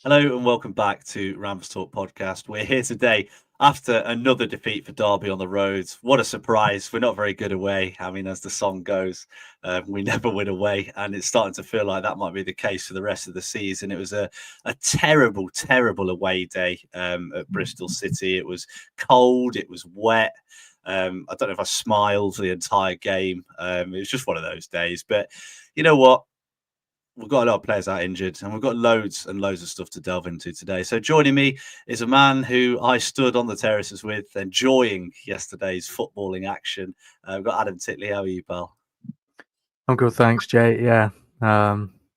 Hello and welcome back to RamsTalkPodcast. We're here today after another defeat for Derby on the road. What a surprise. We're not very good away. I mean, as the song goes, we never win away. And it's starting to feel like that might be the case for the rest of the season. It was a terrible, terrible away day at Bristol City. It was cold. It was wet. I don't know if I smiled the entire game. It was just one of those days. But you know what? We've got a lot of players out injured, and we've got loads and loads of stuff to delve into today. So joining me is a man who I stood on the terraces with, enjoying yesterday's footballing action. We've got Adam Titley. How are you, pal? I'm good, thanks, Jay. Yeah,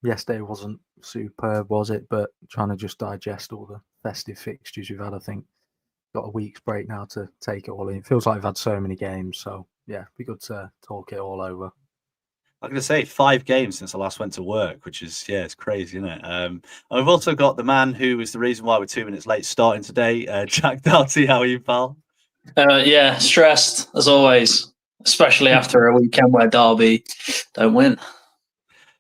yesterday wasn't superb, was it? But trying to just digest all the festive fixtures we've had, I think got a week's break now to take it all in. It feels like we've had so many games, so yeah, it'd be good to talk it all over. I'm going to say 5 games since I last went to work, which is, it's crazy, isn't it? And we've also got the man who is the reason why we're 2 minutes late starting today, Jack Darty. How are you, pal? Yeah, stressed as always, especially after a weekend where Derby don't win.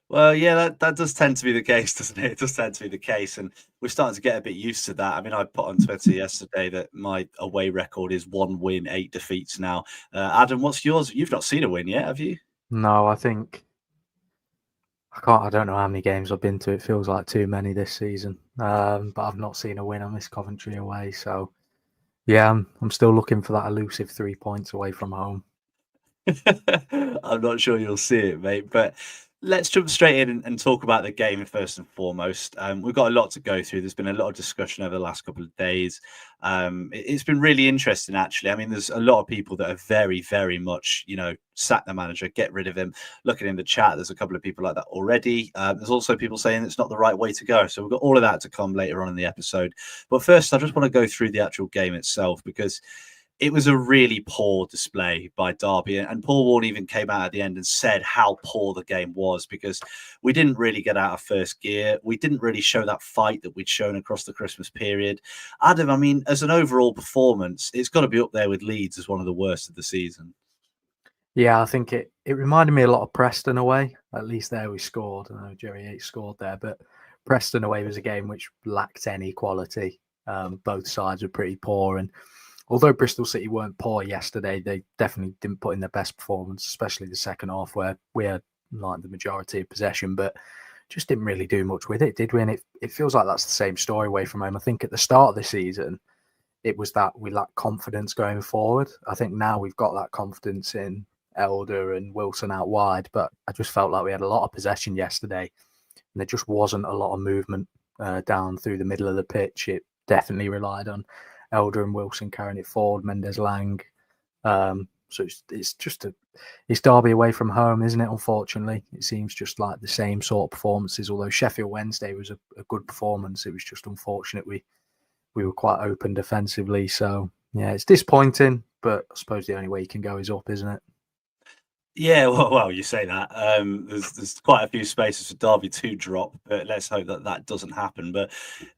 Well, yeah, that does tend to be the case, doesn't it? It does tend to be the case, and we're starting to get a bit used to that. I mean, I put on Twitter yesterday that my away record is 1 win, 8 defeats now. Adam, what's yours? You've not seen a win yet, have you? No, I think I don't know how many games I've been to. It feels like too many this season. But I've not seen a win. I miss Coventry away, so yeah, I'm still looking for that elusive 3 points away from home. I'm not sure you'll see it, mate, but let's jump straight in and talk about the game first and foremost. We've got a lot to go through. There's been a lot of discussion over the last couple of days. It's been really interesting, actually. I mean, there's a lot of people that are very, very much, sack the manager, get rid of him. Looking in the chat, there's a couple of people like that already. There's also people saying it's not the right way to go. So we've got all of that to come later on in the episode. But first, I just want to go through the actual game itself, because it was a really poor display by Derby, and Paul Warne even came out at the end and said how poor the game was, because we didn't really get out of first gear. We didn't really show that fight that we'd shown across the Christmas period. Adam, I mean, as an overall performance, it's got to be up there with Leeds as one of the worst of the season. Yeah, I think it reminded me a lot of Preston away. At least there we scored. I know Jerry Yates scored there, but Preston away was a game which lacked any quality. Both sides were pretty poor, and although Bristol City weren't poor yesterday, they definitely didn't put in their best performance, especially the second half where we had like the majority of possession, but just didn't really do much with it, did we? And it feels like that's the same story away from home. I think at the start of the season, it was that we lacked confidence going forward. I think now we've got that confidence in Elder and Wilson out wide, but I just felt like we had a lot of possession yesterday, and there just wasn't a lot of movement down through the middle of the pitch. It definitely relied on Elder and Wilson carrying it forward, Mendes Lang. So it's Derby away from home, isn't it? Unfortunately, it seems just like the same sort of performances. Although Sheffield Wednesday was a good performance, it was just unfortunate we were quite open defensively. So yeah, it's disappointing, but I suppose the only way you can go is up, isn't it? Yeah, well, you say that. There's quite a few spaces for Derby to drop, but let's hope that doesn't happen. But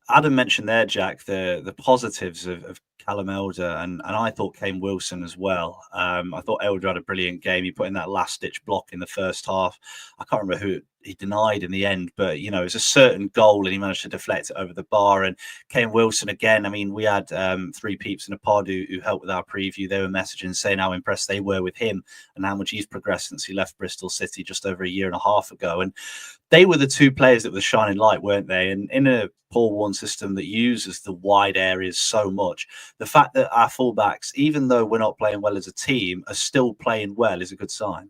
Adam mentioned there, Jack, the positives of Callum Elder, and I thought Kane Wilson as well. I thought Elder had a brilliant game. He put in that last-ditch block in the first half. I can't remember who he denied in the end, but it was a certain goal and he managed to deflect it over the bar. And Kane Wilson again, I mean, we had 3 peeps in a pod who helped with our preview. They were messaging saying how impressed they were with him and how much he's progressed since he left Bristol City just over a year and a half ago. And they were the 2 players that were shining light, weren't they? And in a Paul Warne system that uses the wide areas so much, the fact that our fullbacks, even though we're not playing well as a team, are still playing well is a good sign.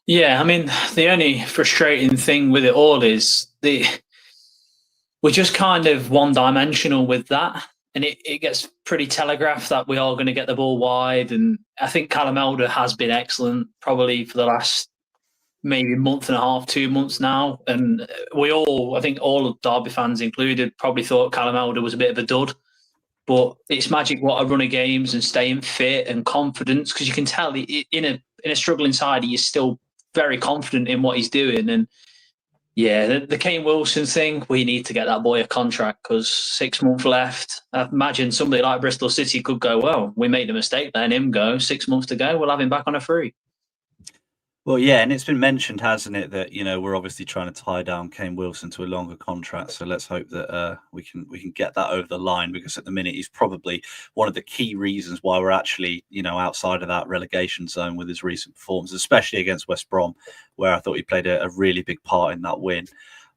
Yeah, I mean, the only frustrating thing with it all is we're just kind of one-dimensional with that. And it gets pretty telegraphed that we are going to get the ball wide. And I think Callum Elder has been excellent probably for the last maybe month and a half, 2 months now. And I think all of Derby fans included, probably thought Callum Elder was a bit of a dud. But it's magic what a run of games and staying fit and confidence, because you can tell in a struggling side, he is still very confident in what he's doing. And yeah, the Kane Wilson thing, we need to get that boy a contract, because 6 months left. I imagine somebody like Bristol City could go, well, we made a mistake letting him go. 6 months to go, we'll have him back on a free. Well, yeah, and it's been mentioned, hasn't it, that we're obviously trying to tie down Kane Wilson to a longer contract. So let's hope that we can get that over the line, because at the minute he's probably one of the key reasons why we're actually outside of that relegation zone with his recent performance, especially against West Brom, where I thought he played a really big part in that win.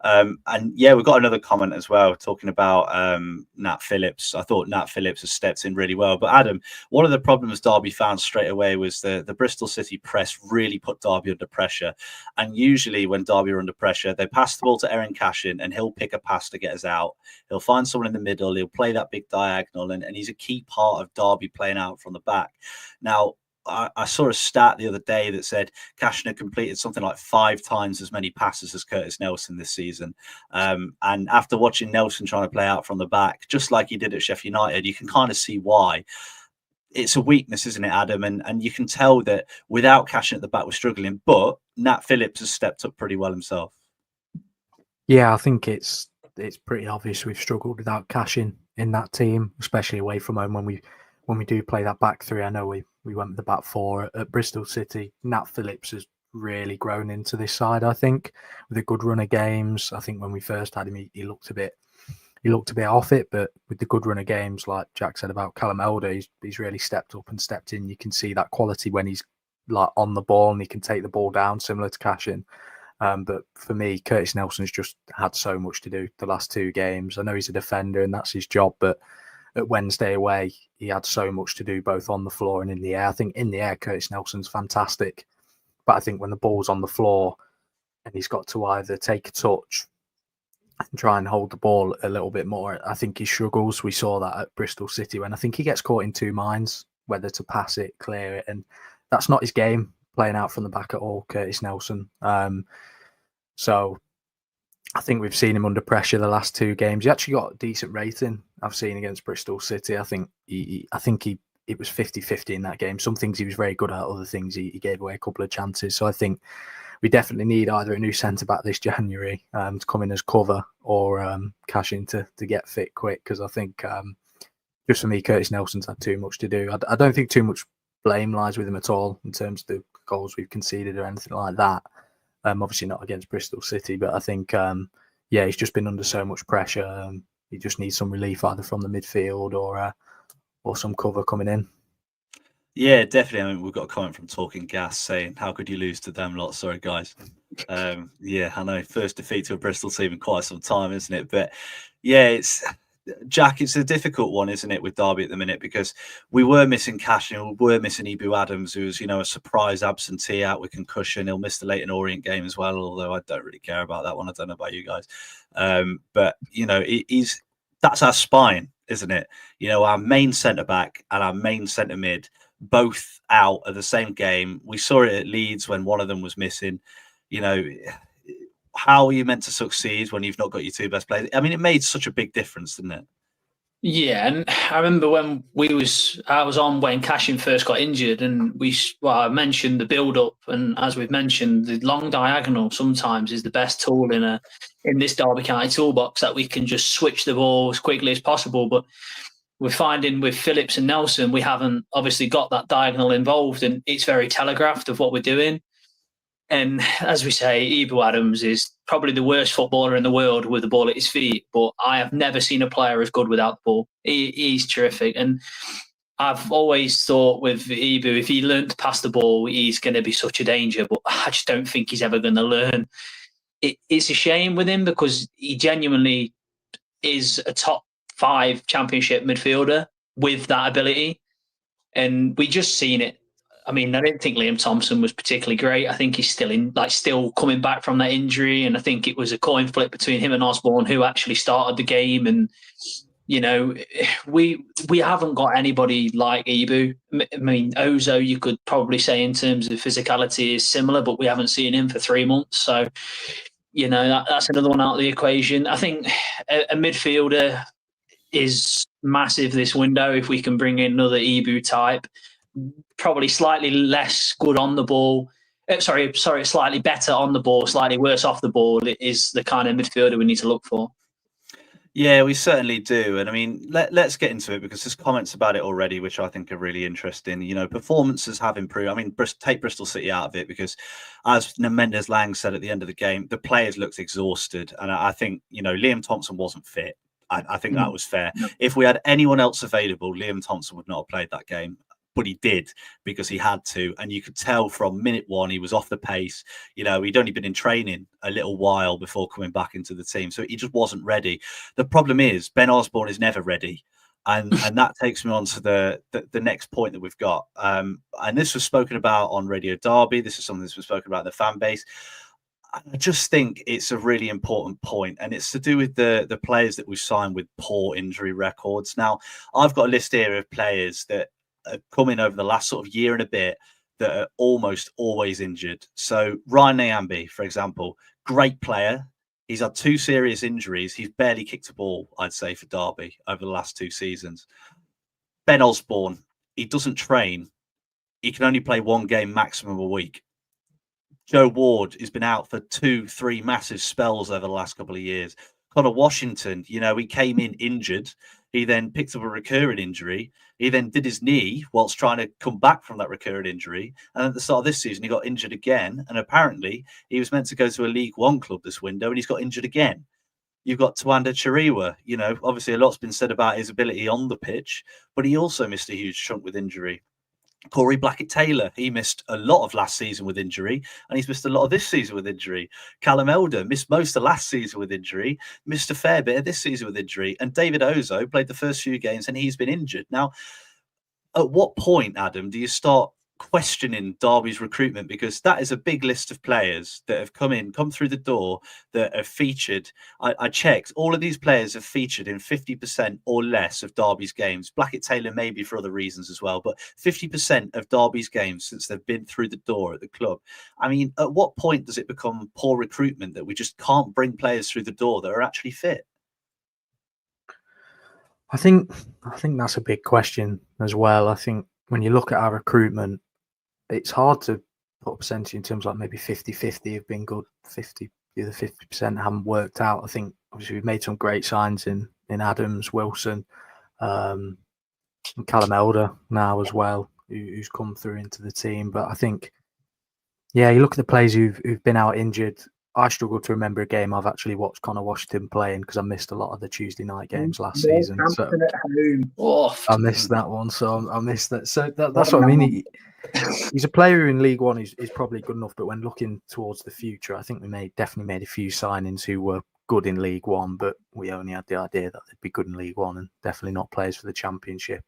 And yeah, we've got another comment as well talking about Nat Phillips. I thought Nat Phillips has stepped in really well. But Adam, one of the problems Derby found straight away was the Bristol City press really put Derby under pressure. And usually when Derby are under pressure, they pass the ball to Erin Cashin and he'll pick a pass to get us out. He'll find someone in the middle. He'll play that big diagonal. And he's a key part of Derby playing out from the back. Now, I saw a stat the other day that said Cashner completed something like 5 times as many passes as Curtis Nelson this season. And after watching Nelson trying to play out from the back, just like he did at Sheffield United, you can kind of see why. It's a weakness, isn't it, Adam? And you can tell that without Cashner at the back, we're struggling. But Nat Phillips has stepped up pretty well himself. Yeah, I think it's pretty obvious we've struggled without Cashin in that team, especially away from home when we do play that back three. I know we went with the back four at Bristol City. Nat Phillips has really grown into this side, I think, with a good run of games. I think when we first had him, he looked a bit off it, but with the good run of games, like Jack said about Callum Elder, he's really stepped up and stepped in. You can see that quality when he's like on the ball and he can take the ball down, similar to Cashin. But for me, Curtis Nelson's just had so much to do the last 2 games. I know he's a defender and that's his job, but at Wednesday away, he had so much to do both on the floor and in the air. I think in the air, Curtis Nelson's fantastic. But I think when the ball's on the floor and he's got to either take a touch and try and hold the ball a little bit more, I think he struggles. We saw that at Bristol City when I think he gets caught in 2 minds, whether to pass it, clear it. And that's not his game, playing out from the back at all, Curtis Nelson. So I think we've seen him under pressure the last 2 games. He actually got a decent rating I've seen against Bristol City. I think it was 50-50 in that game. Some things he was very good at, other things he gave away a couple of chances. So I think we definitely need either a new centre-back this January to come in as cover or cash in to get fit quick, because I think just for me, Curtis Nelson's had too much to do. I don't think too much blame lies with him at all in terms of the goals we've conceded or anything like that. Obviously not against Bristol City, but I think, he's just been under so much pressure. He just needs some relief either from the midfield or some cover coming in. Yeah, definitely. I mean, we've got a comment from Talking Gas saying, "How could you lose to them lot?" Sorry, guys. Yeah, I know. First defeat to a Bristol team in quite some time, isn't it? But yeah, Jack, it's a difficult one, isn't it, with Derby at the minute, because we were missing Cash and we were missing Ibu Adams, who was, a surprise absentee out with concussion. He'll miss the Leyton Orient game as well, although I don't really care about that one. I don't know about you guys. But, that's our spine, isn't it? Our main centre-back and our main centre-mid, both out of the same game. We saw it at Leeds when one of them was missing. How are you meant to succeed when you've not got your 2 best players? I mean, it made such a big difference, didn't it? Yeah, and I remember when I was on when Cashin first got injured, and I mentioned the build-up, and as we've mentioned, the long diagonal sometimes is the best tool in this Derby County toolbox, that we can just switch the ball as quickly as possible. But we're finding with Phillips and Nelson, we haven't obviously got that diagonal involved, and it's very telegraphed of what we're doing. And as we say, Ibu Adams is probably the worst footballer in the world with the ball at his feet, but I have never seen a player as good without the ball. He's terrific. And I've always thought with Ibu, if he learned to pass the ball, he's going to be such a danger, but I just don't think he's ever going to learn. It's a shame with him, because he genuinely is a top 5 championship midfielder with that ability. And we just seen it. I mean, I didn't think Liam Thompson was particularly great. I think he's still coming back from that injury. And I think it was a coin flip between him and Osborn, who actually started the game. And, we haven't got anybody like Ibu. I mean, Ozo, you could probably say in terms of physicality is similar, but we haven't seen him for 3 months. So, that's another one out of the equation. I think a midfielder is massive this window if we can bring in another Ibu type. Probably slightly less good on the ball. Slightly better on the ball, slightly worse off the ball is the kind of midfielder we need to look for. Yeah, we certainly do. And I mean, let's get into it because there's comments about it already, which I think are really interesting. Performances have improved. I mean, take Bristol City out of it because, as Mendes Lang said at the end of the game, the players looked exhausted. And I think, Liam Thompson wasn't fit. I think that was fair. If we had anyone else available, Liam Thompson would not have played that game. But he did because he had to. And you could tell from minute one, he was off the pace. He'd only been in training a little while before coming back into the team. So he just wasn't ready. The problem is Ben Osborn is never ready. And that takes me on to the next point that we've got. And this was spoken about on Radio Derby. This is something that's been spoken about in the fan base. I just think it's a really important point, and it's to do with the players that we've signed with poor injury records. Now, I've got a list here of players that have come in over the last sort of year and a bit that are almost always injured. So Ryan Nyambe, for example, great player. He's had 2 serious injuries. He's barely kicked a ball, I'd say, for Derby over the last 2 seasons. Ben Osborn, he doesn't train. He can only play 1 game maximum a week. Joe Ward has been out for 2-3 massive spells over the last couple of years. Connor Washington, he came in injured. He then picked up a recurring injury. He then did his knee whilst trying to come back from that recurring injury. And at the start of this season, he got injured again. And apparently, he was meant to go to a League One club this window, and he's got injured again. You've got Tawanda Chiriwa. Obviously a lot's been said about his ability on the pitch, but he also missed a huge chunk with injury. Corey Blackett-Taylor, he missed a lot of last season with injury, and he's missed a lot of this season with injury. Callum Elder missed most of last season with injury, missed a fair bit of this season with injury. And David Ozo played the first few games, and he's been injured. Now, at what point, Adam, do you start questioning Derby's recruitment? Because that is a big list of players that have come through the door, that have featured. I checked, all of these players have featured in 50% or less of Derby's games. Blackett-Taylor maybe for other reasons as well, but 50% of Derby's games since they've been through the door at the club. I mean, at what point does it become poor recruitment that we just can't bring players through the door that are actually fit? I think that's a big question as well. I think when you look at our recruitment, it's hard to put a percentage in terms like maybe 50-50 have been good, the other 50% haven't worked out. I think obviously we've made some great signs in Adams, Wilson, and Callum Elder now as well, who's come through into the team. But I think, you look at the players who've been out injured. I struggle to remember a game I've actually watched Connor Washington playing because I missed a lot of the Tuesday night games last season. So I missed that one. So I missed that. So that's what I mean. He's a player who in League One is probably good enough, but when looking towards the future, I think we definitely made a few signings who were good in League One, but we only had the idea that they'd be good in League One and definitely not players for the Championship.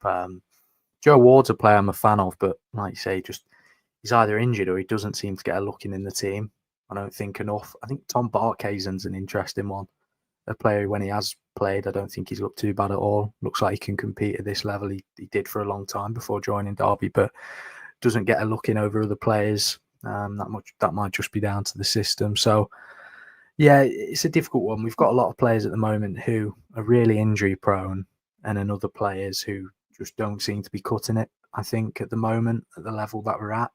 Joe Ward's a player I'm a fan of, but like you say, he's either injured or he doesn't seem to get a look in the team. I don't think enough. I think Tom Barkhuizen's an interesting one. A player who, when he has played, I don't think he's looked too bad at all. Looks like he can compete at this level. He did for a long time before joining Derby, but doesn't get a look in over other players that might just be down to the system. So it's a difficult one. We've got a lot of players at the moment who are really injury prone, and then other players who just don't seem to be cutting it. I think at the moment at the level that we're at,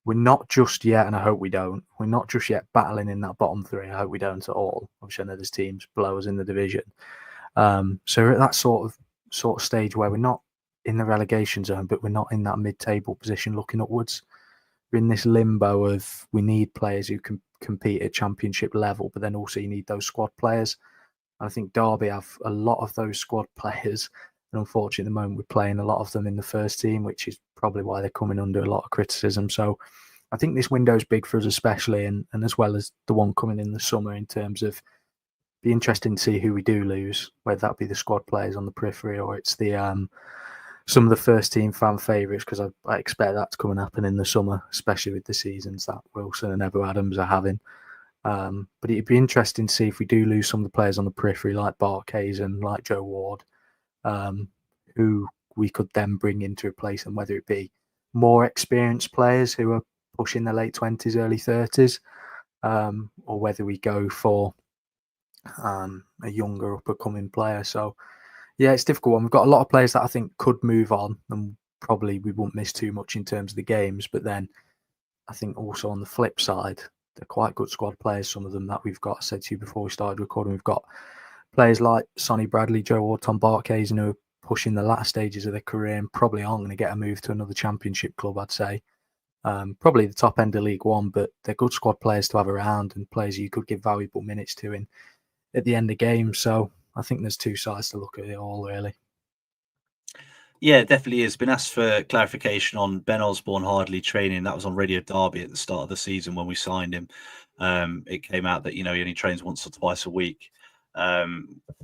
we're not just yet, and I hope we don't. We're not just yet battling in that bottom 3. I hope we don't at all. Obviously, I know there's teams below us in the division. So we're at that sort of stage where we're not in the relegation zone, but we're not in that mid-table position looking upwards. We're in this limbo of we need players who can compete at Championship level, but then also you need those squad players. And I think Derby have a lot of those squad players. And unfortunately, at the moment, we're playing a lot of them in the first team, which is probably why they're coming under a lot of criticism. So I think this window is big for us especially, and as well as the one coming in the summer, in terms of be interesting to see who we do lose, whether that be the squad players on the periphery or it's the some of the first team fan favourites, because I expect that to come and happen in the summer, especially with the seasons that Wilson and Evo Adams are having. But it'd be interesting to see if we do lose some of the players on the periphery, like Barkhuizen, like Joe Ward, who we could then bring in to replace them, whether it be more experienced players who are pushing their late 20s, early 30s, or whether we go for a younger up-and-coming player. So, it's a difficult one. We've got a lot of players that I think could move on, and probably we won't miss too much in terms of the games. But then I think also on the flip side, they're quite good squad players, some of them that we've got. I said to you before we started recording, we've got players like Sonny Bradley, Joe Ward, Tom Barkhazen, who are pushing the latter stages of their career and probably aren't going to get a move to another Championship club, I'd say. Probably the top end of League One, but they're good squad players to have around and players you could give valuable minutes to at the end of games. So I think there's two sides to look at it all, really. Yeah, it definitely is. Been asked for clarification on Ben Osborn hardly training. That was on Radio Derby at the start of the season when we signed him. It came out that, he only trains once or twice a week.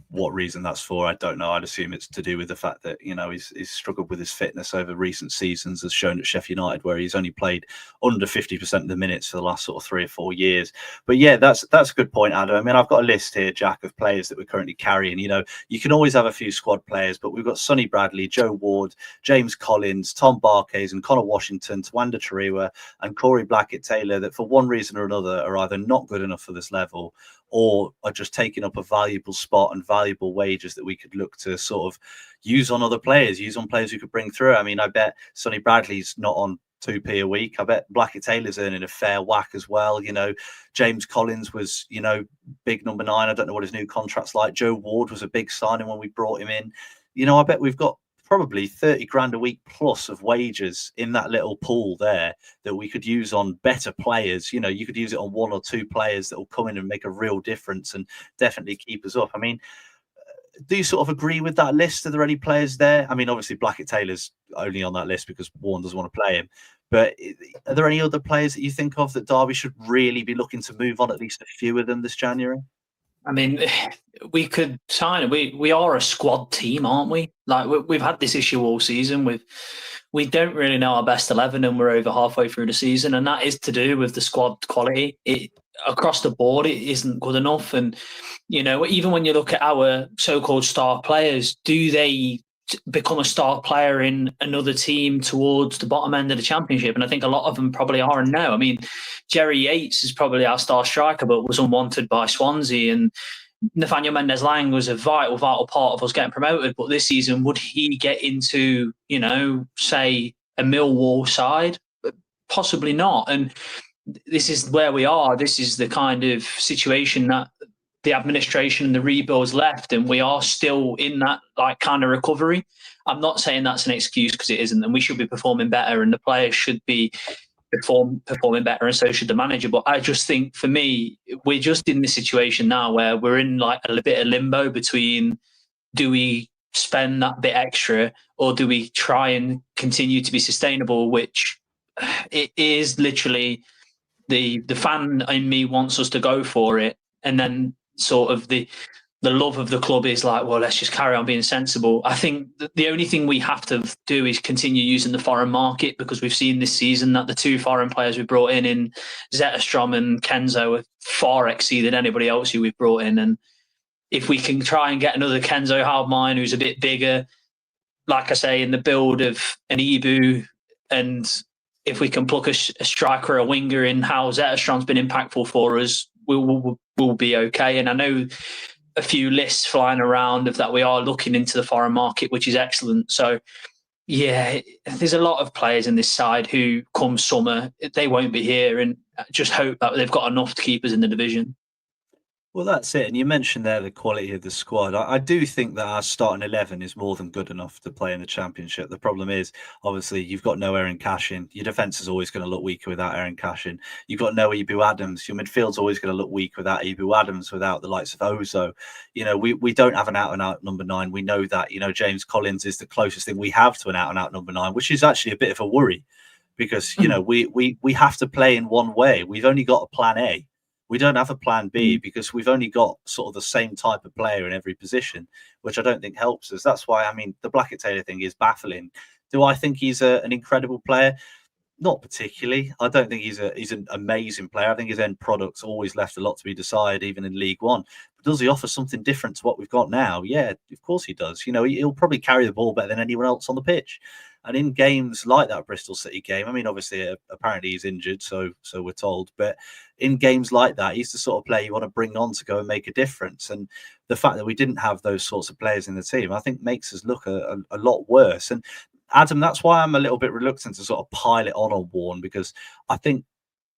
What reason that's for, I don't know. I'd assume it's to do with the fact that, he's struggled with his fitness over recent seasons, as shown at Sheffield United, where he's only played under 50% of the minutes for the last sort of 3 or 4 years. But yeah, that's a good point, Adam. I mean, I've got a list here, Jack, of players that we're currently carrying. You can always have a few squad players, but we've got Sonny Bradley, Joe Ward, James Collins, Tom Barkhazen, Connor Washington, Tawanda Tariwa, and Corey Blackett-Taylor that for one reason or another are either not good enough for this level or are just taking up a valuable spot and valuable wages that we could look to sort of use on other players, use on players who could bring through. I mean, I bet Sonny Bradley's not on 2p a week. I bet Blackett-Taylor's earning a fair whack as well. James Collins was, big number 9. I don't know what his new contract's like. Joe Ward was a big signing when we brought him in. I bet we've got probably 30 grand a week plus of wages in that little pool there that we could use on better players. You could use it on 1 or 2 players that will come in and make a real difference and definitely keep us up. I mean, do you sort of agree with that list? Are there any players there? I mean, obviously Blackett-Taylor's only on that list because Warren doesn't want to play him. But are there any other players that you think of that Derby should really be looking to move on, at least a few of them this January? I mean, we could sign. We are a squad team, aren't we? Like we've had this issue all season. We don't really know our best 11, and we're over halfway through the season, and that is to do with the squad quality. Across the board, it isn't good enough. And even when you look at our so-called star players, do they become a star player in another team towards the bottom end of the Championship? And I think a lot of them probably are and no. I mean, Jerry Yates is probably our star striker, but was unwanted by Swansea. And Nathaniel Mendes-Lang was a vital part of us getting promoted. But this season, would he get into, say, a Millwall side? Possibly not. And this is where we are. This is the kind of situation that the administration and the rebuild's left, and we are still in that kind of recovery. I'm not saying that's an excuse, because it isn't, and we should be performing better, and the players should be performing better, and so should the manager. But I just think, for me, we're just in this situation now where we're in a bit of limbo between, do we spend that bit extra or do we try and continue to be sustainable, which it is literally the fan in me wants us to go for it, and then sort of the love of the club is like, well, let's just carry on being sensible. I think the only thing we have to do is continue using the foreign market, because we've seen this season that the 2 foreign players we brought in Zetterstrom and Kenzo, have far exceeded anybody else who we've brought in. And if we can try and get another Kenzo Haldmine who's a bit bigger, like I say, in the build of an Ibu, and if we can pluck a striker or a winger in how Zetterstrom's been impactful for us, we'll be okay. And I know a few lists flying around of that we are looking into the foreign market, which is excellent. So yeah, there's a lot of players in this side who come summer, they won't be here, and just hope that they've got enough to keep us in the division. Well, that's it. And you mentioned there the quality of the squad. I do think that our starting 11 is more than good enough to play in the Championship. The problem is, obviously, you've got no Aaron Cashin. Your defence is always going to look weaker without Aaron Cashin. You've got no Ibu Adams. Your midfield's always going to look weak without Ibu Adams, without the likes of Ozo. We don't have an out-and-out number 9. We know that. James Collins is the closest thing we have to an out-and-out number 9, which is actually a bit of a worry, because, we have to play in one way. We've only got a plan A. We don't have a plan B, because we've only got sort of the same type of player in every position, which I don't think helps us. That's why, I mean, the Blackett-Taylor thing is baffling. Do I think he's an incredible player? Not particularly. I don't think he's an amazing player. I think his end product's always left a lot to be desired, even in League One. But does he offer something different to what we've got now? Yeah, of course he does. He'll probably carry the ball better than anyone else on the pitch. And in games like that Bristol City game, I mean, obviously, apparently he's injured, so we're told. But in games like that, he's the sort of player you want to bring on to go and make a difference. And the fact that we didn't have those sorts of players in the team, I think, makes us look a lot worse. And Adam, that's why I'm a little bit reluctant to sort of pile it on Warren, because I think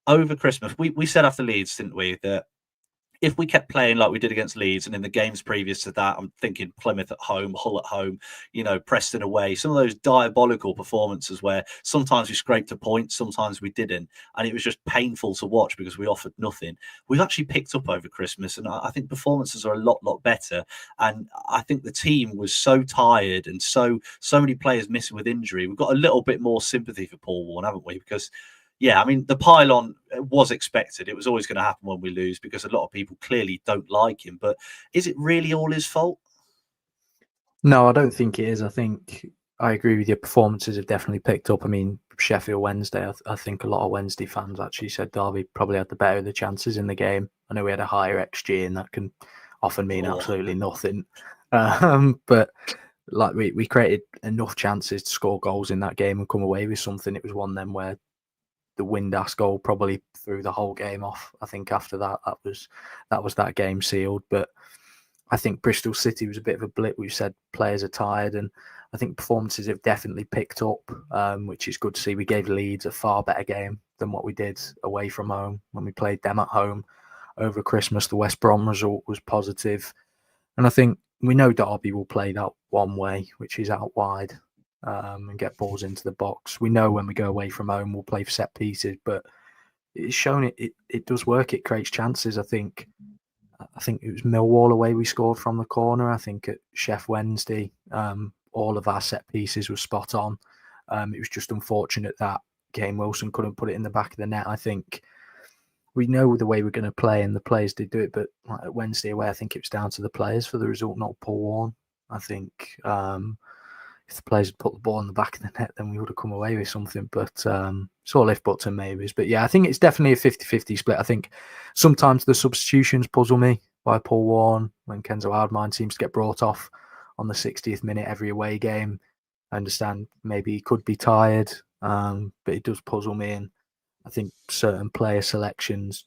over Christmas, we said after Leeds, didn't we, that if we kept playing like we did against Leeds, and in the games previous to that, I'm thinking Plymouth at home, Hull at home, Preston away, some of those diabolical performances where sometimes we scraped a point, sometimes we didn't, and it was just painful to watch because we offered nothing. We've actually picked up over Christmas, and I think performances are a lot better. And I think the team was so tired and so many players missing with injury. We've got a little bit more sympathy for Paul Warne, haven't we? Because yeah, I mean, the pile-on was expected. It was always going to happen when we lose because a lot of people clearly don't like him. But is it really all his fault? No, I don't think it is. I think I agree with you. Performances have definitely picked up. I mean, Sheffield Wednesday, I think a lot of Wednesday fans actually said Derby probably had the better of the chances in the game. I know we had a higher XG, and that can often mean absolutely nothing. But like we created enough chances to score goals in that game and come away with something. It was one of them where the Windass goal probably threw the whole game off. I think after that was that game sealed. But I think Bristol City was a bit of a blip. We've said players are tired, and I think performances have definitely picked up, which is good to see. We gave Leeds a far better game than what we did away from home when we played them at home over Christmas. The West Brom result was positive, and I think we know Derby will play that one way, which is out wide. And get balls into the box. We know when we go away from home, we'll play for set pieces, but it's shown it does work. It creates chances. I think it was Millwall away we scored from the corner. I think at Sheff Wednesday, all of our set pieces were spot on. It was just unfortunate that Kane Wilson couldn't put it in the back of the net. I think we know the way we're going to play, and the players did do it, but like at Wednesday away, I think it was down to the players for the result, not Paul Warne. I think if the players had put the ball in the back of the net, then we would have come away with something. But it's all if, buts and maybes. But yeah, I think it's definitely a 50-50 split. I think sometimes the substitutions puzzle me by Paul Warne when Kenzo Hardmine seems to get brought off on the 60th minute every away game. I understand maybe he could be tired, but it does puzzle me. And I think certain player selections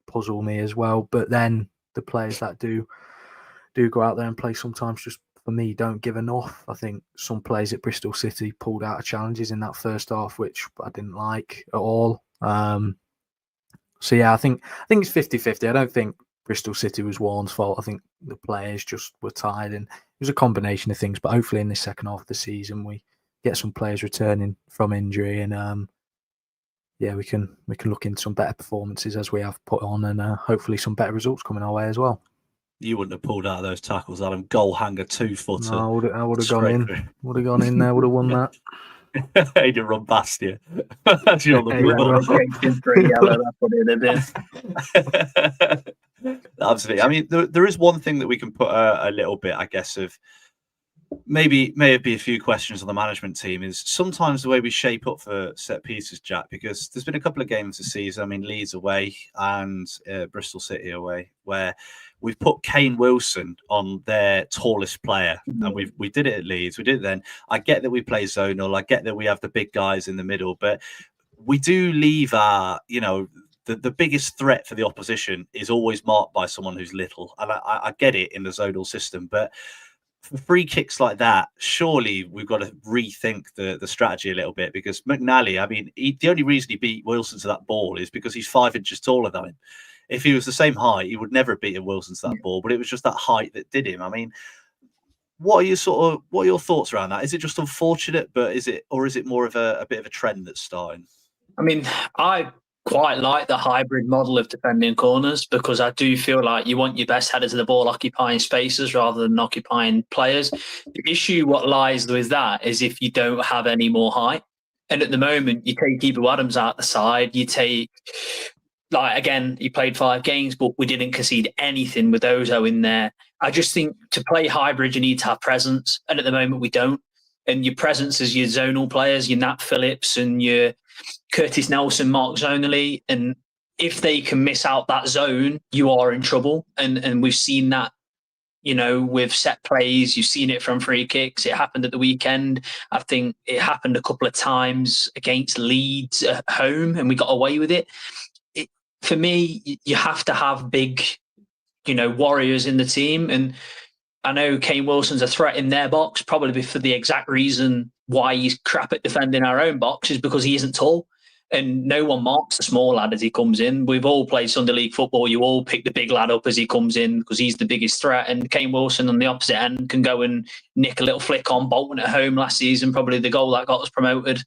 puzzle me as well. But then the players that do go out there and play sometimes just, for me, don't give enough. I think some players at Bristol City pulled out of challenges in that first half, which I didn't like at all. So yeah, I think it's 50-50. I don't think Bristol City was Warne's fault. I think the players just were tired, and it was a combination of things. But hopefully in the second half of the season, we get some players returning from injury, and yeah, we can look into some better performances as we have put on, and hopefully some better results coming our way as well. You wouldn't have pulled out of those tackles, Adam. Goal hanger 2-footer. No, I would have gone in. Would have gone in there. Would have won that. He'd have run past you. You're on the Absolutely. I mean, there is one thing that we can put a little bit, I guess, of maybe be a few questions on the management team is sometimes the way we shape up for set pieces, Jack, because there's been a couple of games this season. I mean, Leeds away and Bristol City away, where we've put Kane Wilson on their tallest player, and we did it at Leeds. We did it then. I get that we play zonal. I get that we have the big guys in the middle, but we do leave our, the biggest threat for the opposition is always marked by someone who's little. And I get it in the zonal system, but for free kicks like that, surely we've got to rethink the strategy a little bit, because McNally, I mean, the only reason he beat Wilson to that ball is because he's 5 inches taller than him. If he was the same height, he would never have beaten Wilson to that ball, but it was just that height that did him. I mean, what are your thoughts around that? Is it just unfortunate, but is it more of a bit of a trend that's starting? I mean, I quite like the hybrid model of defending corners, because I do feel like you want your best headers of the ball occupying spaces rather than occupying players. The issue what lies with that is if you don't have any more height. And at the moment, you take Ibu Adams out the side, you take, again, he played 5 games, but we didn't concede anything with Ozo in there. I just think to play hybrid, you need to have presence. And at the moment, we don't. And your presence is your zonal players, your Nat Phillips and your Curtis Nelson, Mark zonally. And if they can miss out that zone, you are in trouble. And we've seen that, with set plays. You've seen it from free kicks. It happened at the weekend. I think it happened a couple of times against Leeds at home, and we got away with it. For me, you have to have big, warriors in the team. And I know Kane Wilson's a threat in their box, probably for the exact reason why he's crap at defending our own box is because he isn't tall. And no one marks the small lad as he comes in. We've all played Sunday League football. You all pick the big lad up as he comes in because he's the biggest threat. And Kane Wilson on the opposite end can go and nick a little flick on Bolton at home last season, probably the goal that got us promoted,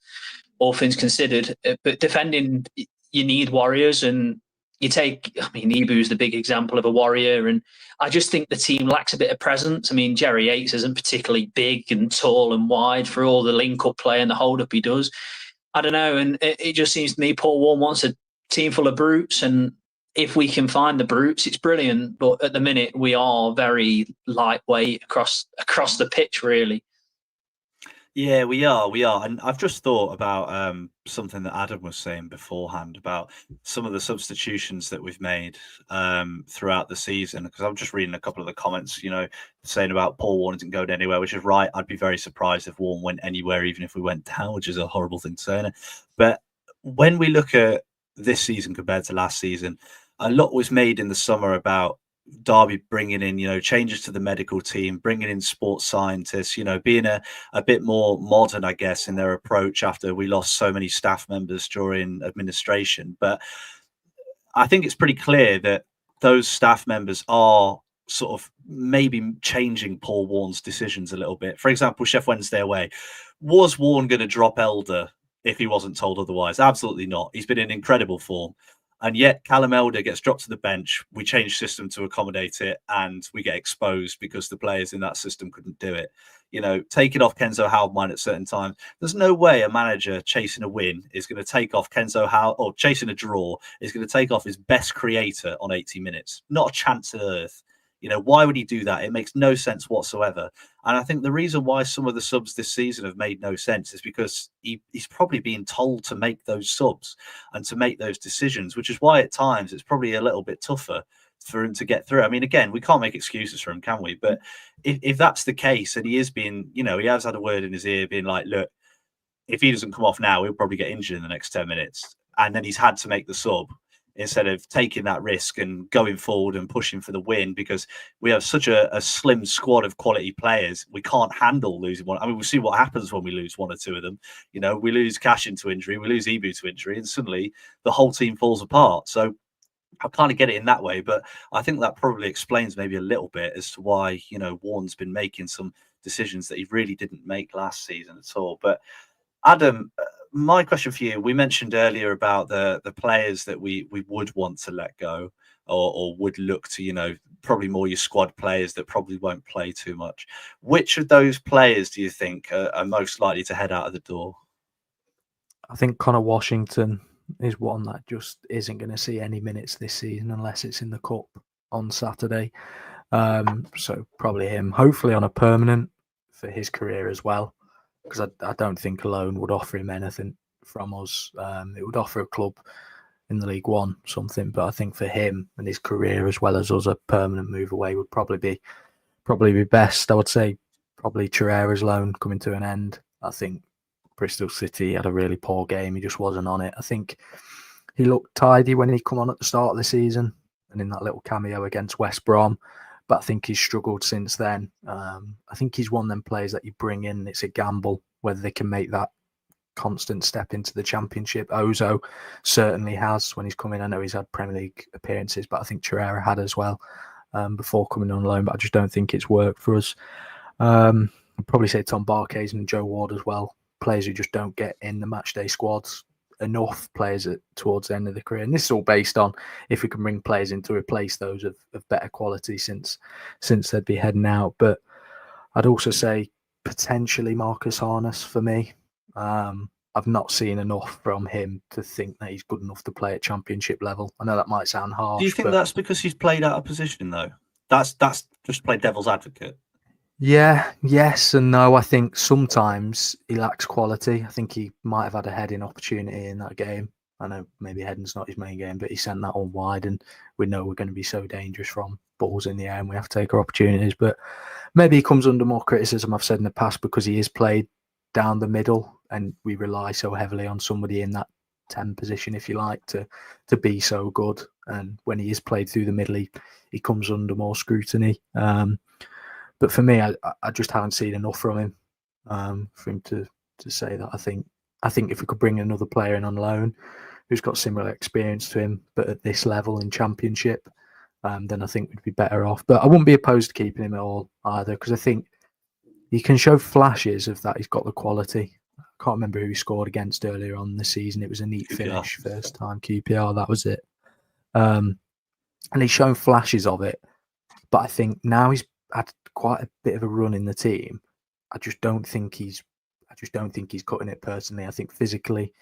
all things considered. But defending, you need warriors. And Ibu's the big example of a warrior. And I just think the team lacks a bit of presence. I mean, Jerry Yates isn't particularly big and tall and wide for all the link-up play and the hold-up he does. I don't know, and it just seems to me Paul Warne wants a team full of brutes, and if we can find the brutes, it's brilliant. But at the minute, we are very lightweight across the pitch, really. Yeah, we are. And I've just thought about something that Adam was saying beforehand about some of the substitutions that we've made throughout the season. Because I'm just reading a couple of the comments, saying about Paul Warne isn't going anywhere, which is right. I'd be very surprised if Warne went anywhere, even if we went down, which is a horrible thing to say, isn't it? But when we look at this season compared to last season, a lot was made in the summer about Derby bringing in, changes to the medical team, bringing in sports scientists, being a bit more modern, I guess, in their approach after we lost so many staff members during administration. But I think it's pretty clear that those staff members are sort of maybe changing Paul Warne's decisions a little bit. For example, Sheff Wednesday away. Was Warne going to drop Elder if he wasn't told otherwise? Absolutely not. He's been in incredible form. And yet Callum Elder gets dropped to the bench. We change system to accommodate it, and we get exposed because the players in that system couldn't do it. Taking off Kenzo Haldmine at certain times. There's no way a manager chasing a win is going to take off or chasing a draw is going to take off his best creator on 80 minutes. Not a chance on earth. Why would he do that? It makes no sense whatsoever. And I think the reason why some of the subs this season have made no sense is because he's probably being told to make those subs and to make those decisions, which is why at times it's probably a little bit tougher for him to get through. I mean, again, we can't make excuses for him, can we? But if that's the case, and he is being, he has had a word in his ear being like, look, if he doesn't come off now, he'll probably get injured in the next 10 minutes. And then he's had to make the sub instead of taking that risk and going forward and pushing for the win, because we have such a slim squad of quality players. We can't handle losing one. I mean, we'll see what happens when we lose one or two of them. We lose Cash into injury, we lose Ibu to injury, and suddenly the whole team falls apart. So I kind of get it in that way, but I think that probably explains maybe a little bit as to why, Warne's been making some decisions that he really didn't make last season at all. But Adam, my question for you, we mentioned earlier about the players that we would want to let go or would look to, probably more your squad players that probably won't play too much. Which of those players do you think are most likely to head out of the door? I think Connor Washington is one that just isn't going to see any minutes this season unless it's in the Cup on Saturday. So probably him, hopefully on a permanent for his career as well. Because I don't think a loan would offer him anything from us. It would offer a club in the League One something, but I think for him and his career as well as us, a permanent move away would probably be best. I would say probably Chirera's loan coming to an end. I think Bristol City had a really poor game. He just wasn't on it. I think he looked tidy when he come on at the start of the season and in that little cameo against West Brom. But I think he's struggled since then. I think he's one of them players that you bring in. It's a gamble whether they can make that constant step into the Championship. Ozo certainly has when he's come in. I know he's had Premier League appearances, but I think Chirera had as well before coming on loan. But I just don't think it's worked for us. I'd probably say Tom Barkhuizen and Joe Ward as well. Players who just don't get in the matchday squads. Enough players towards the end of the career, and this is all based on if we can bring players in to replace those of better quality since they'd be heading out. But I'd also say potentially Marcus Harness for me. I've not seen enough from him to think that he's good enough to play at Championship level. I know that might sound harsh. Do you think that's because he's played out of position though? That's just play devil's advocate. Yeah, yes and no. I think sometimes he lacks quality. I think he might have had a heading opportunity in that game. I know maybe heading's not his main game, but he sent that one wide, and we know we're going to be so dangerous from balls in the air and we have to take our opportunities. But maybe he comes under more criticism, I've said in the past, because he is played down the middle and we rely so heavily on somebody in that 10 position, if you like, to be so good. And when he is played through the middle, he comes under more scrutiny. But for me, I just haven't seen enough from him for him to say that I think I think if we could bring another player in on loan who's got similar experience to him, but at this level in Championship, then I think we'd be better off. But I wouldn't be opposed to keeping him at all either, because I think he can show flashes of that. He's got the quality. I can't remember who he scored against earlier on in the season. It was a neat QPR. finish first time. QPR, that was it. And he's shown flashes of it. But I think now he's had quite a bit of a run in the team. I just don't think he's cutting it personally. I think physically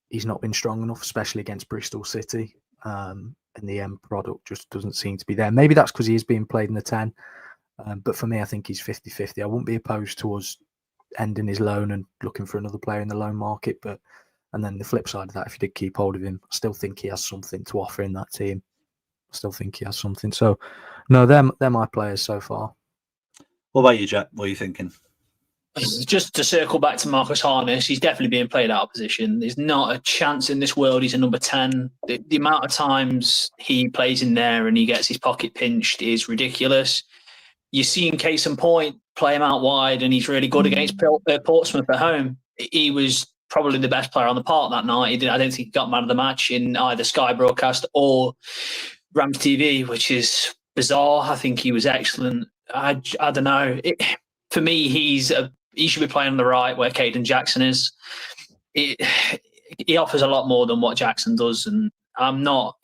he's not been strong enough, especially against Bristol City. And the end product just doesn't seem to be there. Maybe that's because he is being played in the 10. But for me, I think he's 50-50. I wouldn't be opposed to us ending his loan and looking for another player in the loan market. And then the flip side of that, if you did keep hold of him, I still think he has something to offer in that team. I still think he has something. So, no, they're my players so far. What about you, Jack? What are you thinking? Just to circle back to Marcus Harness, he's definitely being played out of position. There's not a chance in this world he's a number 10. The amount of times he plays in there and he gets his pocket pinched is ridiculous. You're seeing case in point, play him out wide, and he's really good against Portsmouth at home. He was probably the best player on the park that night. I don't think he got man of the match in either Sky broadcast or Rams TV, which is bizarre. I think he was excellent. I don't know. For me, he should be playing on the right where Caden Jackson is. He offers a lot more than what Jackson does, and I'm not,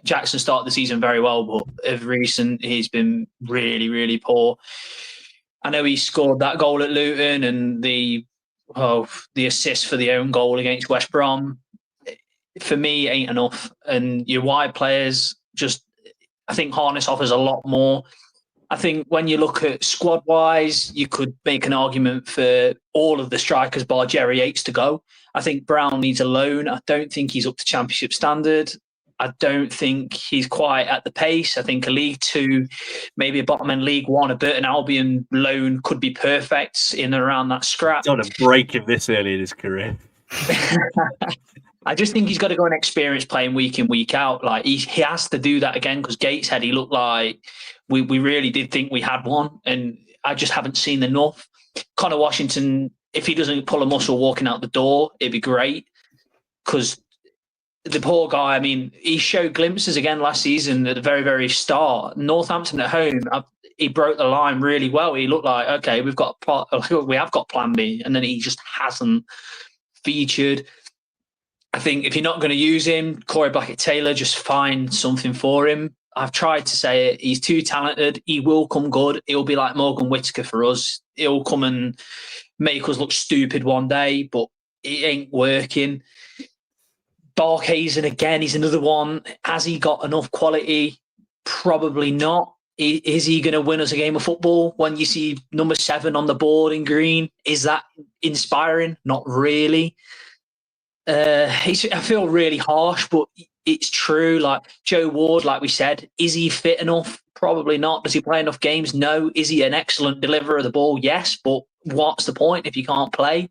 Jackson started the season very well, but of recent he's been really, really poor. I know he scored that goal at Luton and the assist for the own goal against West Brom. For me, ain't enough. And your wide players, I think Harness offers a lot more. I think when you look at squad-wise, you could make an argument for all of the strikers bar Jerry Yates to go. I think Brown needs a loan. I don't think he's up to Championship standard. I don't think he's quite at the pace. I think a League Two, maybe a bottom end League One, a Burton Albion loan could be perfect in and around that scrap. Don't want to break him this early in his career. I just think he's got to go and experience playing week in, week out. Like he has to do that again, because Gateshead, he looked like we really did think we had one, and I just haven't seen enough. Connor Washington, if he doesn't pull a muscle walking out the door, it'd be great, because the poor guy, I mean, he showed glimpses again last season at the very, very start. Northampton at home, he broke the line really well. He looked like, okay, we have got plan B, and then he just hasn't featured. I think if you're not going to use him, Corey Blackett-Taylor, just find something for him. I've tried to say it. He's too talented. He will come good. He'll be like Morgan Whittaker for us. He'll come and make us look stupid one day, but it ain't working. Barkhazen, again, he's another one. Has he got enough quality? Probably not. Is he going to win us a game of football when you see number 7 on the board in green? Is that inspiring? Not really. I feel really harsh, but it's true. Like Joe Ward, like we said, is he fit enough? Probably not. Does he play enough games? No. Is he an excellent deliverer of the ball? Yes, but what's the point if you can't play?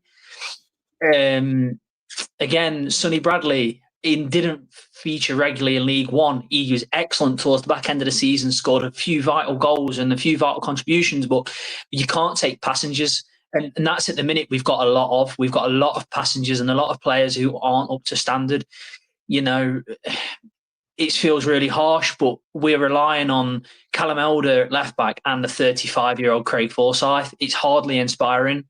Again, Sonny Bradley, he didn't feature regularly in League One. He was excellent towards the back end of the season, scored a few vital goals and a few vital contributions, but you can't take passengers. And that's at the minute we've got a lot of. We've got a lot of passengers and a lot of players who aren't up to standard. It feels really harsh, but we're relying on Callum Elder at left back and the 35-year-old Craig Forsyth. It's hardly inspiring.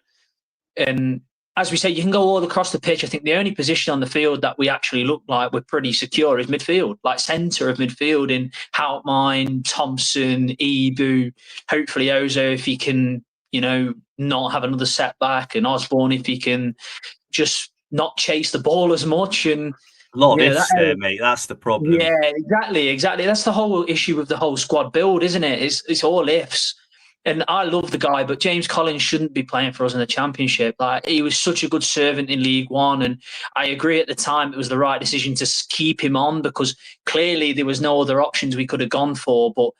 And as we say, you can go all across the pitch. I think the only position on the field that we actually look like we're pretty secure is midfield, like centre of midfield in Houtmine, Thompson, Ibu, hopefully Ozo if he can, not have another setback, and Osborn if he can just not chase the ball as much. And a lot of ifs there, mate. That's the problem. Yeah, exactly. That's the whole issue with the whole squad build, isn't it? It's all ifs. And I love the guy, but James Collins shouldn't be playing for us in the Championship. Like, he was such a good servant in League One, and I agree at the time it was the right decision to keep him on, because clearly there was no other options we could have gone for. But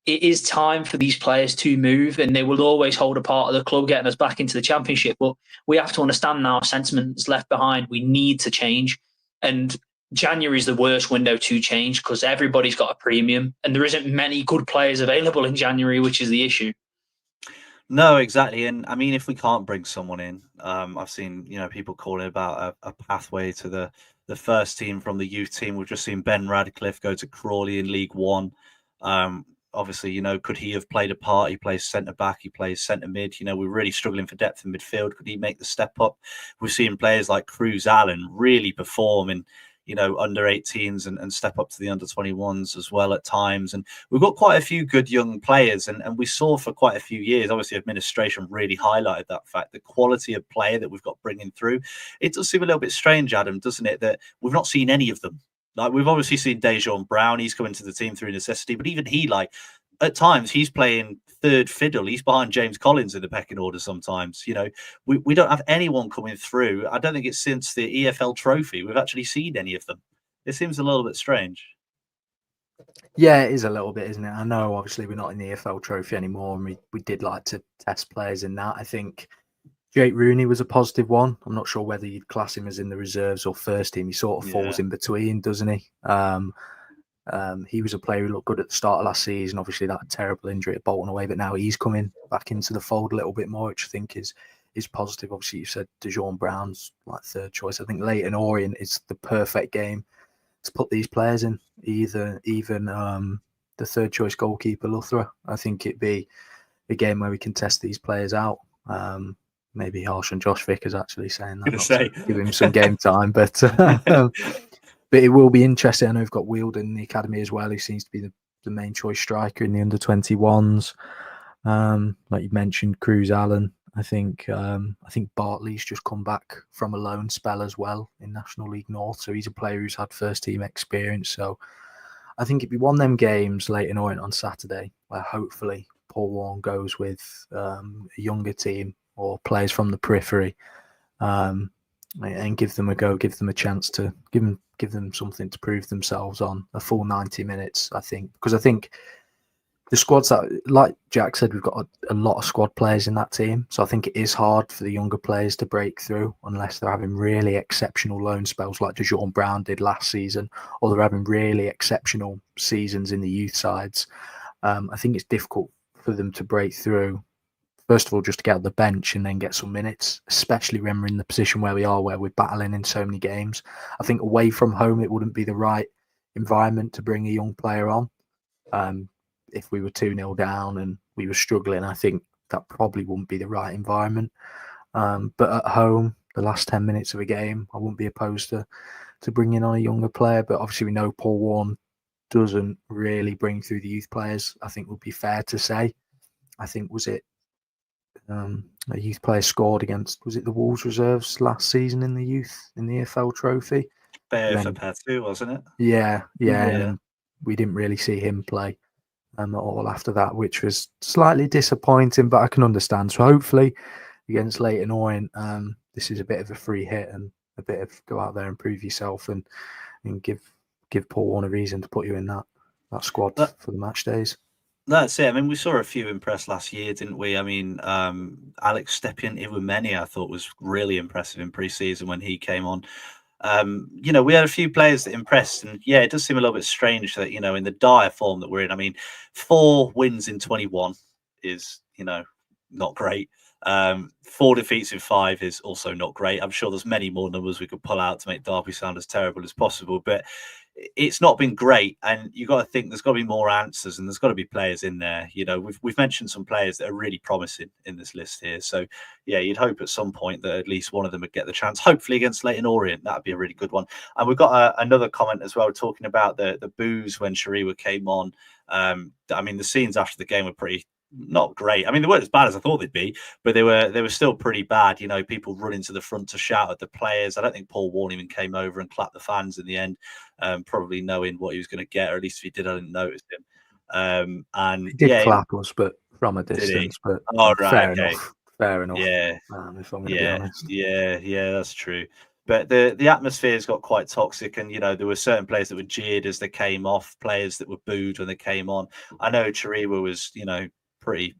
it is time for these players to move, and they will always hold a part of the club getting us back into the Championship. But we have to understand now sentiments left behind. We need to change. And January is the worst window to change, because everybody's got a premium and there isn't many good players available in January, which is the issue. No, exactly. And I mean, if we can't bring someone in, I've seen, people calling about a pathway to the first team from the youth team. We've just seen Ben Radcliffe go to Crawley in League One. Obviously, could he have played a part? He plays centre back, he plays centre mid. We're really struggling for depth in midfield. Could he make the step up? We've seen players like Cruz Allen really perform in, under 18s and step up to the under 21s as well at times. And we've got quite a few good young players. And we saw for quite a few years, obviously, administration really highlighted that fact, the quality of player that we've got bringing through. It does seem a little bit strange, Adam, doesn't it, that we've not seen any of them. Like, we've obviously seen Dosanjh Brown. He's coming to the team through necessity, but even he, at times, he's playing third fiddle. He's behind James Collins in the pecking order sometimes. We don't have anyone coming through. I don't think it's since the EFL trophy we've actually seen any of them. It seems a little bit strange. Yeah, it is a little bit, isn't it? I know, obviously, we're not in the EFL trophy anymore, and we did like to test players in that. I think Jake Rooney was a positive one. I'm not sure whether you'd class him as in the reserves or first team. He sort of falls in between, doesn't he? He was a player who looked good at the start of last season. Obviously, that terrible injury at Bolton away, but now he's coming back into the fold a little bit more, which I think is positive. Obviously, you said Dosanjh Brown's like third choice. I think Leyton Orient is the perfect game to put these players in. Even the third choice goalkeeper Luthra. I think it'd be a game where we can test these players out. Maybe harsh on Josh Vickers actually saying that. Give him some game time, but it will be interesting. I know we've got Wield in the academy as well, who seems to be the main choice striker in the under 21s. Like you mentioned, Cruz Allen. I think Bartley's just come back from a loan spell as well in National League North, so he's a player who's had first team experience. So I think it'd be one of them games Leyton Orient on Saturday where hopefully Paul Warren goes with a younger team or players from the periphery, and give them a go, give them a chance to give them something to prove themselves on a full 90 minutes. I think the squads that, like Jack said, we've got a lot of squad players in that team. So I think it is hard for the younger players to break through unless they're having really exceptional loan spells like Dosanjh Brown did last season, or they're having really exceptional seasons in the youth sides. I think it's difficult for them to break through. First of all, just to get out the bench and then get some minutes, especially when we're in the position where we are, where we're battling in so many games. I think away from home, it wouldn't be the right environment to bring a young player on. If we were 2-0 down and we were struggling, I think that probably wouldn't be the right environment. But at home, the last 10 minutes of a game, I wouldn't be opposed to bringing on a younger player. But obviously, we know Paul Warren doesn't really bring through the youth players, I think would be fair to say. I think, was it a youth player scored against, was it the Wolves reserves last season in the youth, in the EFL trophy? Bear for Petu, wasn't it? Yeah. And we didn't really see him play at all after that, which was slightly disappointing, but I can understand. So hopefully against Leyton Orient, this is a bit of a free hit and a bit of go out there and prove yourself and give Paul Warren a reason to put you in that squad for the match days. That's it. I mean, we saw a few impressed last year, didn't we? I mean, Alex Stepien Iwumeni, I thought, was really impressive in pre-season when he came on. We had a few players that impressed, and it does seem a little bit strange that, in the dire form that we're in, I mean, 4 wins in 21 is, not great. 4 defeats in 5 is also not great. I'm sure there's many more numbers we could pull out to make Derby sound as terrible as possible, but it's not been great. And you've got to think there's got to be more answers, and there's got to be players in there. We've mentioned some players that are really promising in this list here. So you'd hope at some point that at least one of them would get the chance, hopefully against Leyton Orient. That'd be a really good one. And we've got another comment as well, talking about the boos when Shariwa came on. I mean, the scenes after the game were pretty not great. I mean, they weren't as bad as I thought they'd be, but they were still pretty bad. People running to the front to shout at the players. I don't think Paul Warren even came over and clapped the fans in the end, probably knowing what he was going to get, or at least if he did, I didn't notice him. And he did clap us, but from a distance. But fair enough. Yeah, if I'm going to be honest. Yeah, that's true. But the atmosphere's got quite toxic, and there were certain players that were jeered as they came off, players that were booed when they came on. I know Chiriwa was pretty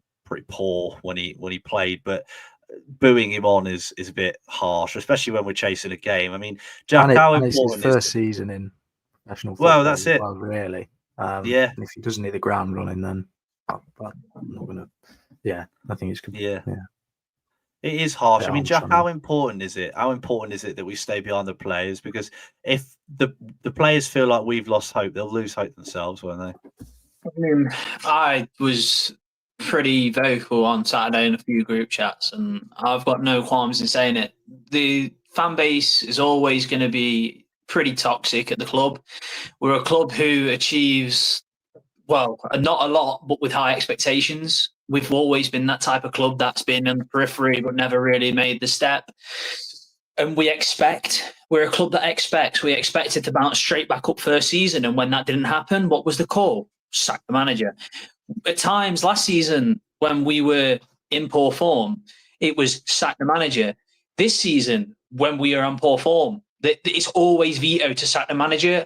poor when he played, but booing him on is a bit harsh, especially when we're chasing a game. I mean, Jack, how important it's his first season in professional football? Well, that's it. Well, really. And if he doesn't hit the ground running, then I'm not going to Yeah, I think it's Yeah. It is harsh. bit I mean, harsh Jack, on how him. important is it? How important is it that we stay behind the players? Because if the players feel like we've lost hope, they'll lose hope themselves, won't they? I mean, I was pretty vocal on Saturday in a few group chats, and I've got no qualms in saying it. The fan base is always going to be pretty toxic at the club. We're a club who achieves, well, not a lot, but with high expectations. We've always been that type of club that's been on the periphery but never really made the step. And we're a club that expects. We expected to bounce straight back up first season. And when that didn't happen, what was the call? Sack the manager. At times last season, when we were in poor form, it was sack the manager. This season, when we are on poor form, it's always veto to sack the manager.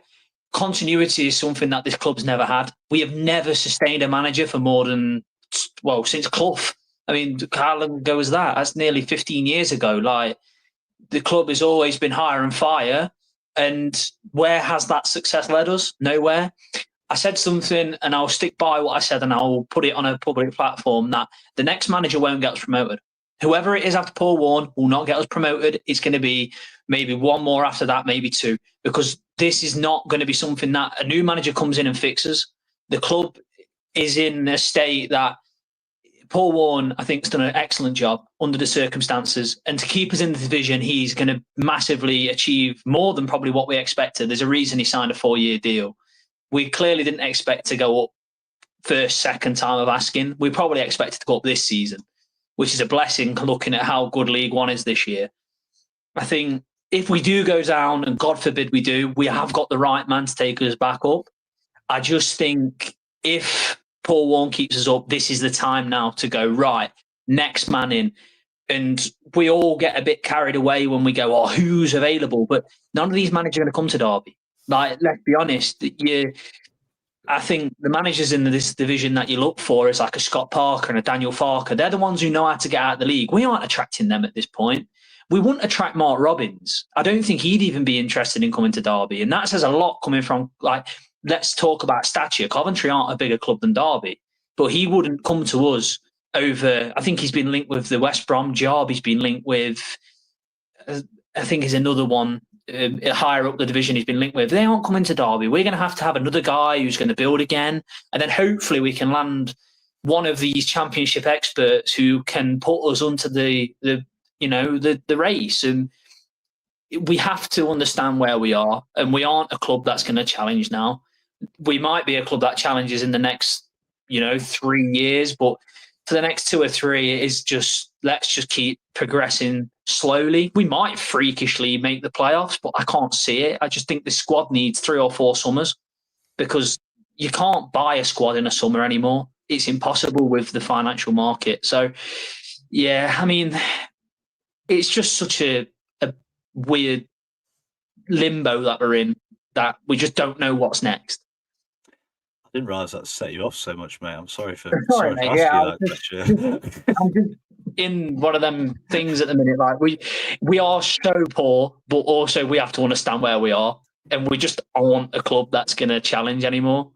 Continuity is something that this club's never had. We have never sustained a manager for more than, well, since Clough. I mean, how long ago was that? That's nearly 15 years ago. Like, the club has always been hire and fire. And where has that success led us? Nowhere. I said something, and I'll stick by what I said, and I'll put it on a public platform, that the next manager won't get us promoted. Whoever it is after Paul Warne will not get us promoted. It's going to be maybe one more after that, maybe two, because this is not going to be something that a new manager comes in and fixes. The club is in a state that Paul Warne, I think, has done an excellent job under the circumstances. And to keep us in the division, he's going to massively achieve more than probably what we expected. There's a reason he signed a 4-year deal. We clearly didn't expect to go up first, second time of asking. We probably expected to go up this season, which is a blessing looking at how good League One is this year. I think if we do go down, and God forbid we do, we have got the right man to take us back up. I just think if Paul Warne keeps us up, this is the time now to go, right, next man in. And we all get a bit carried away when we go, oh, who's available? But none of these managers are going to come to Derby. Like, let's be honest, I think the managers in this division that you look for is like a Scott Parker and a Daniel Farker. They're the ones who know how to get out of the league. We aren't attracting them at this point. We wouldn't attract Mark Robbins. I don't think he'd even be interested in coming to Derby. And that says a lot coming from, like, let's talk about stature. Coventry aren't a bigger club than Derby, but he wouldn't come to us over. I think he's been linked with the West Brom job. He's been linked with, I think is another one higher up the division he's been linked with. They aren't coming to Derby. We're going to have another guy who's going to build again. And then hopefully we can land one of these championship experts who can put us onto the race. And we have to understand where we are. And we aren't a club that's going to challenge now. We might be a club that challenges in the next, 3 years, but for the next 2 or 3, it is just, let's just keep progressing slowly. We might freakishly make the playoffs, but I can't see it. I just think the squad needs 3 or 4 summers, because you can't buy a squad in a summer anymore. It's impossible with the financial market. So, yeah, I mean, it's just such a weird limbo that we're in, that we just don't know what's next. I didn't realise that set you off so much, mate. I'm sorry for Sorry, asking mate. you that question. I'm just in one of them things at the minute. Like, we are so poor, but also we have to understand where we are, and we just aren't a club that's going to challenge anymore.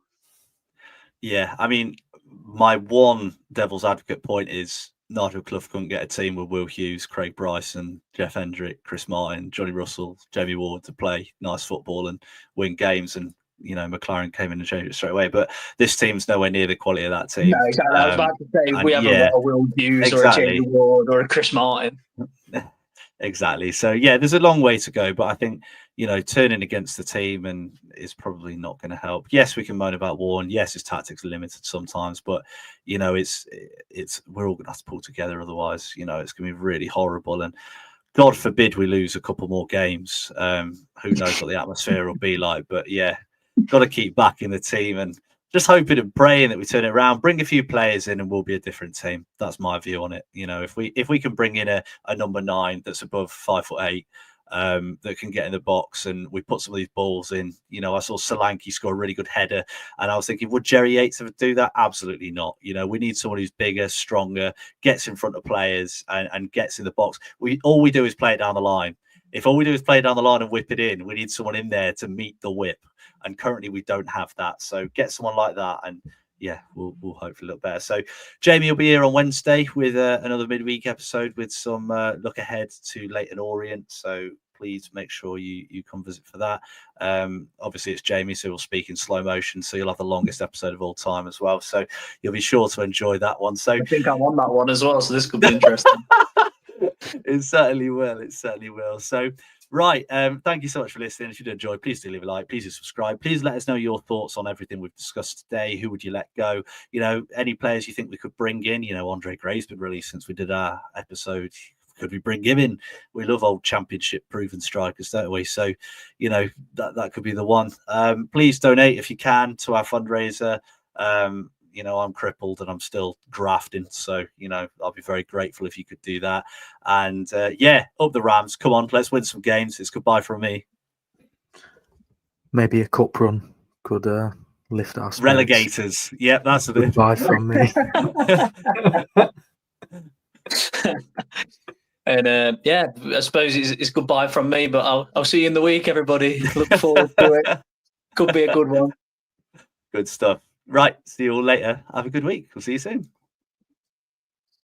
Yeah, I mean, my one devil's advocate point is Nigel Clough couldn't get a team with Will Hughes, Craig Bryson, Jeff Hendrick, Chris Martin, Johnny Russell, Jamie Ward to play nice football and win games, and McLaren came in and changed it straight away. But this team's nowhere near the quality of that team. No, exactly. I was about to say we have a Will Hughes or a Jamie Ward or a Chris Martin. Exactly. So yeah, there's a long way to go, but I think turning against the team and is probably not going to help. Yes, we can moan about Warne. Yes, his tactics are limited sometimes, but it's we're all going to have to pull together. Otherwise, it's going to be really horrible. And God forbid we lose a couple more games. Who knows what the atmosphere will be like? But yeah, got to keep backing the team and just hoping and praying that we turn it around, bring a few players in, and we'll be a different team. That's my view on it. If we can bring in a number 9 that's above 5'8", that can get in the box, and we put some of these balls in. I saw Solanke score a really good header, and I was thinking, would Jerry Yates ever do that? Absolutely not. We need someone who's bigger, stronger, gets in front of players, and gets in the box. All we do is play it down the line. If all we do is play it down the line and whip it in, we need someone in there to meet the whip. And currently we don't have that. So get someone like that and yeah, we'll hopefully look better. So Jamie will be here on Wednesday with another midweek episode with some look ahead to Leyton Orient. So please make sure you come visit for that. Obviously it's Jamie, so we'll speak in slow motion. So you'll have the longest episode of all time as well. So you'll be sure to enjoy that one. So I think I'm on that one as well. So this could be interesting. It certainly will. It certainly will. So, right. Thank you so much for listening. If you did enjoy, please do leave a like. Please do subscribe. Please let us know your thoughts on everything we've discussed today. Who would you let go? You know, any players you think we could bring in? You know, Andre Gray's been released since we did our episode. Could we bring him in? We love old championship proven strikers, don't we? So, you know, that could be the one. Please donate if you can to our fundraiser. You know, I'm crippled and I'm still grafting. So, you know, I'll be very grateful if you could do that. And yeah, up the Rams. Come on, let's win some games. It's goodbye from me. Maybe a cup run could lift our spirits. Relegators. Yep, that's a bit. Goodbye from me. And yeah, I suppose it's goodbye from me, but I'll see you in the week, everybody. Look forward to it. Could be a good one. Good stuff. Right. See you all later. Have a good week. We'll see you soon.